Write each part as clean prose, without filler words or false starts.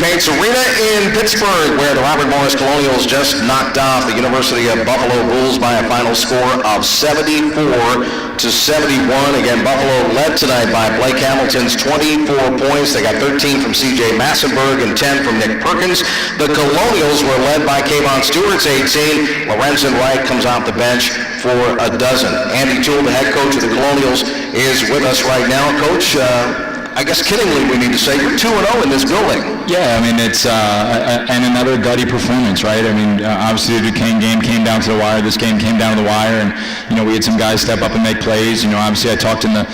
Paints Arena in Pittsburgh, where the Robert Morris Colonials just knocked off the University of Buffalo Bulls by a final score of 74-71. Again, Buffalo led tonight by Blake Hamilton's 24 points. They got 13 from C.J. Massenberg and 10 from Nick Perkins. The Colonials were led by Kayvon Stewart's 18. Lorenzen Wright comes off the bench for a dozen. Andy Toole, the head coach of the Colonials, is with us right now. Coach, I guess kiddingly we need to say you're 2-0 in this building. Yeah, I mean, it's and another gutty performance, right? I mean, obviously the Duquesne game came down to the wire. This game came down to the wire, and we had some guys step up and make plays. Obviously I talked in the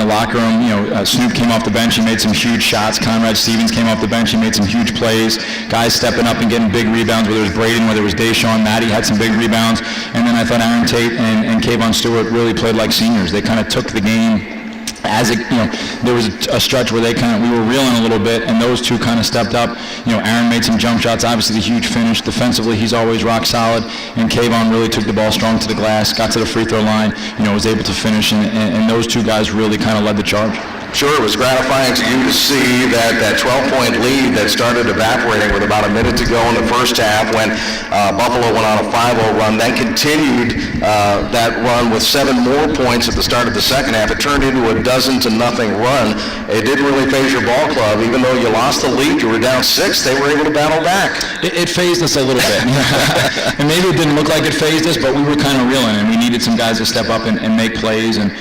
locker room. Snoop came off the bench. He made some huge shots. Conrad Stevens came off the bench. He made some huge plays. Guys stepping up and getting big rebounds, whether it was Braden, whether it was Deshaun, Matty had some big rebounds. And then I thought Aaron Tate and Kayvon Stewart really played like seniors. They kind of took the game. There was a stretch where we were reeling a little bit, and those two kind of stepped up. Aaron made some jump shots, obviously the huge finish. Defensively, he's always rock solid, and Kayvon really took the ball strong to the glass, got to the free throw line, was able to finish, and those two guys really kind of led the charge. Sure, it was gratifying to you to see that 12-point lead that started evaporating with about a minute to go in the first half when Buffalo went on a 5-0 run, then continued that run with 7 more points at the start of the second half. It turned into a 12-0 run. It didn't really phase your ball club. Even though you lost the lead, you were down 6, they were able to battle back. It phased us a little bit. And maybe it didn't look like it phased us, but we were kind of reeling, and we needed some guys to step up and make plays. And,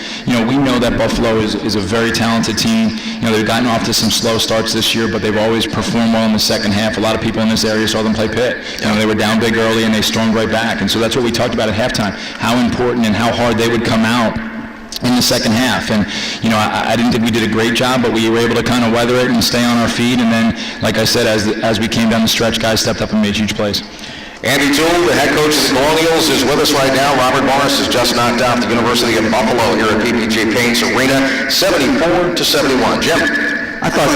we know that Buffalo is a very talented team. They've gotten off to some slow starts this year, but they've always performed well in the second half. A lot of people in this area saw them play Pitt. They were down big early, and they stormed right back. And so that's what we talked about at halftime, how important and how hard they would come out in the second half. And, I didn't think we did a great job, but we were able to kind of weather it and stay on our feet. And then, like I said, as we came down the stretch, guys stepped up and made huge plays. Andy Toole, the head coach of the Colonials, is with us right now. Robert Morris has just knocked out the University of Buffalo here at PPG Paints Arena, 74-71. Jim? I thought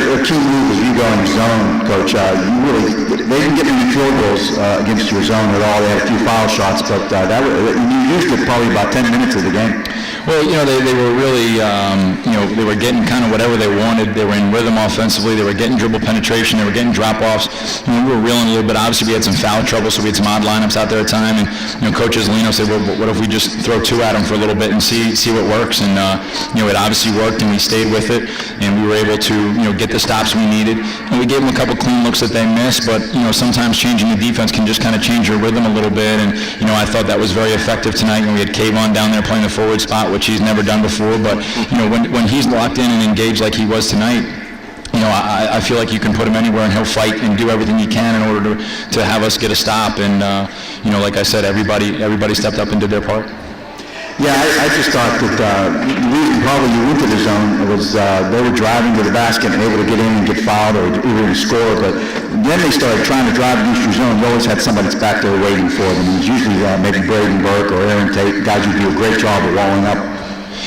your key move was you go in zone, Coach. They didn't get any field goals against your zone at all. They had a few foul shots, but you used it probably about 10 minutes of the game. Well, they were really, they were getting kind of whatever they wanted. They were in rhythm offensively. They were getting dribble penetration. They were getting drop-offs. We were reeling a little bit. Obviously, we had some foul trouble, so we had some odd lineups out there at time. And, Coach Isolino said, well, what if we just throw 2 at them for a little bit and see what works? And, it obviously worked, and we stayed with it. And we were able to, get the stops we needed. And we gave them a couple clean looks that they missed, but, sometimes changing the defense can just kind of change your rhythm a little bit. And, I thought that was very effective tonight. We had Kayvon down there playing the forward spot, which he's never done before. But, when he's locked in and engaged like he was tonight, I feel like you can put him anywhere and he'll fight and do everything he can in order to have us get a stop. And, like I said, everybody stepped up and did their part. Yeah, I just thought that the reason probably you went to the zone was they were driving to the basket and able to get in and get fouled or even score, but then they started trying to drive against your zone. You always had somebody that's back there waiting for them. It was usually maybe Braden Burke or Aaron Tate, guys who do a great job of walling up.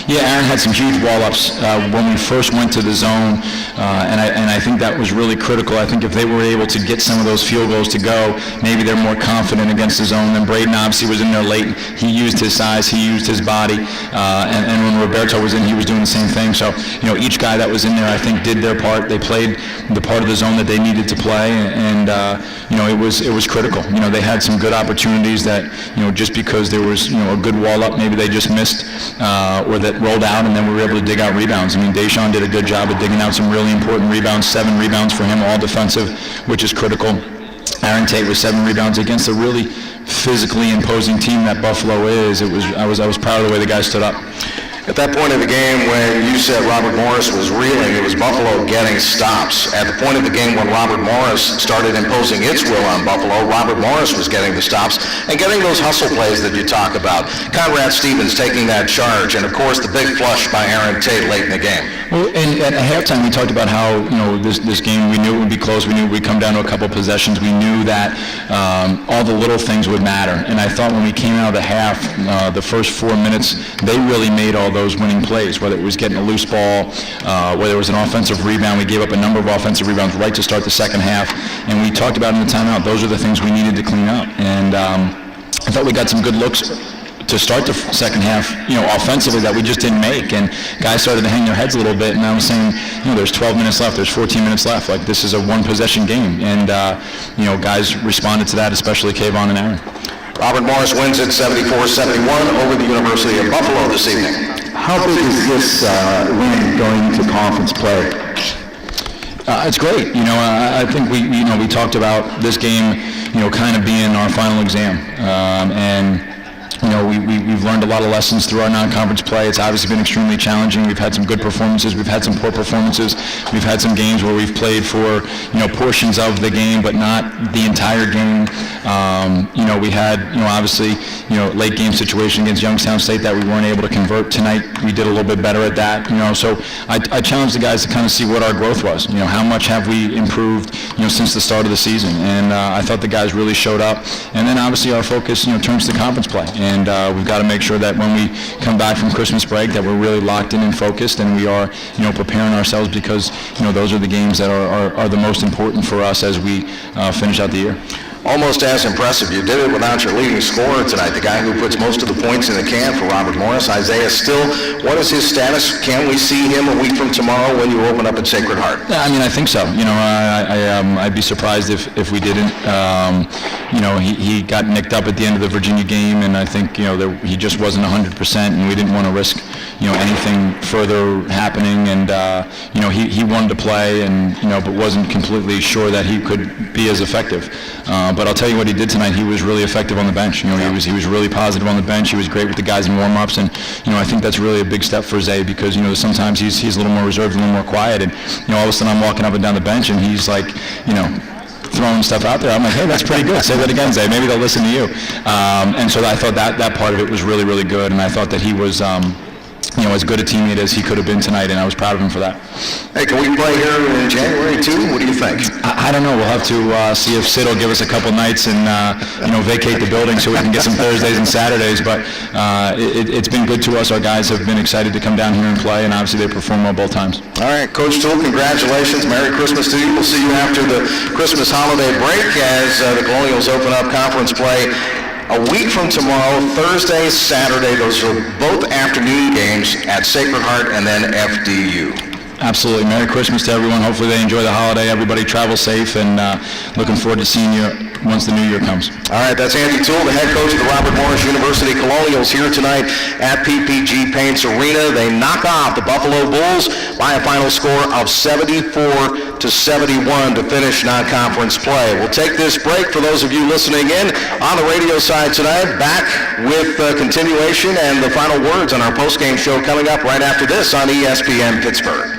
Yeah, Aaron had some huge wall-ups when we first went to the zone, and I think that was really critical. I think if they were able to get some of those field goals to go, maybe they're more confident against the zone. And Braden obviously was in there late. He used his size, he used his body, and when Roberto was in, he was doing the same thing. So, each guy that was in there, I think, did their part. They played the part of the zone that they needed to play, and it was critical. They had some good opportunities that, just because there was, a good wall-up, maybe they just missed, or that rolled out, and then we were able to dig out rebounds. I mean, Deshaun did a good job of digging out some really important rebounds, 7 rebounds for him, all defensive, which is critical. Aaron Tate with 7 rebounds against a really physically imposing team that Buffalo is. I was proud of the way the guys stood up. At that point in the game when you said Robert Morris was reeling, it was Buffalo getting stops. At the point of the game when Robert Morris started imposing its will on Buffalo, Robert Morris was getting the stops and getting those hustle plays that you talk about. Conrad Stevens taking that charge, and of course the big flush by Aaron Tate late in the game. Well, and at halftime we talked about how this game, we knew it would be close. We knew we'd come down to a couple possessions. We knew that all the little things would matter. And I thought when we came out of the half, the first 4 minutes, they really made all those winning plays, whether it was getting a loose ball, whether it was an offensive rebound. We gave up a number of offensive rebounds right to start the second half, and we talked about in the timeout, those are the things we needed to clean up. And I thought we got some good looks to start the second half, offensively that we just didn't make, and guys started to hang their heads a little bit, and I was saying, there's 12 minutes left, there's 14 minutes left, like this is a one-possession game, and, guys responded to that, especially Kayvon and Aaron. Robert Morris wins it 74-71 over the University of Buffalo this evening. How big is this win going into conference play? It's great. I think we talked about this game, kind of being our final exam, and we've learned a lot of lessons through our non-conference play. It's obviously been extremely challenging. We've had some good performances. We've had some poor performances. We've had some games where we've played for, portions of the game, but not the entire game. We had, obviously, late game situation against Youngstown State that we weren't able to convert. Tonight, we did a little bit better at that, So I challenged the guys to kind of see what our growth was. How much have we improved, since the start of the season? And I thought the guys really showed up. And then, obviously, our focus, turns to conference play. And we've got to make sure that when we come back from Christmas break that we're really locked in and focused, and we are, preparing ourselves because, those are the games that are the most important for us as we finish out the year. Almost as impressive. You did it without your leading scorer tonight, the guy who puts most of the points in the can for Robert Morris, Isaiah Still. What is his status? Can we see him a week from tomorrow when you open up at Sacred Heart? Yeah, I think so. I'd be surprised if we didn't. He got nicked up at the end of the Virginia game, and I think, he just wasn't 100%, and we didn't want to risk, anything further happening, and, he wanted to play, and, but wasn't completely sure that he could be as effective. But I'll tell you what he did tonight. He was really effective on the bench. He was really positive on the bench. He was great with the guys in warm-ups, and I think that's really a big step for Zay because sometimes he's a little more reserved, a little more quiet, and all of a sudden I'm walking up and down the bench and he's like throwing stuff out there. I'm like, hey, that's pretty good. Say that again, Zay. Maybe they'll listen to you. And so I thought that part of it was really, really good, and I thought that he was as good a teammate as he could have been tonight, and I was proud of him for that. Hey, can we play here in January too? What do you think? I don't know. We'll have to see if Sid will give us a couple nights and vacate the building so we can get some Thursdays and Saturdays. But it's been good to us. Our guys have been excited to come down here and play, and obviously they perform well both times. All right, Coach Toole, congratulations. Merry Christmas to you. We'll see you after the Christmas holiday break as the Colonials open up conference play a week from tomorrow, Thursday, Saturday. Those are both afternoon games at Sacred Heart and then FDU. Absolutely. Merry Christmas to everyone. Hopefully they enjoy the holiday. Everybody travel safe, and looking forward to seeing you once the new year comes. All right, that's Andy Toole, the head coach of the Robert Morris University Colonials here tonight at PPG Paints Arena. They knock off the Buffalo Bulls by a final score of 74-71 to finish non-conference play. We'll take this break for those of you listening in on the radio side tonight. Back with continuation and the final words on our post-game show coming up right after this on ESPN Pittsburgh.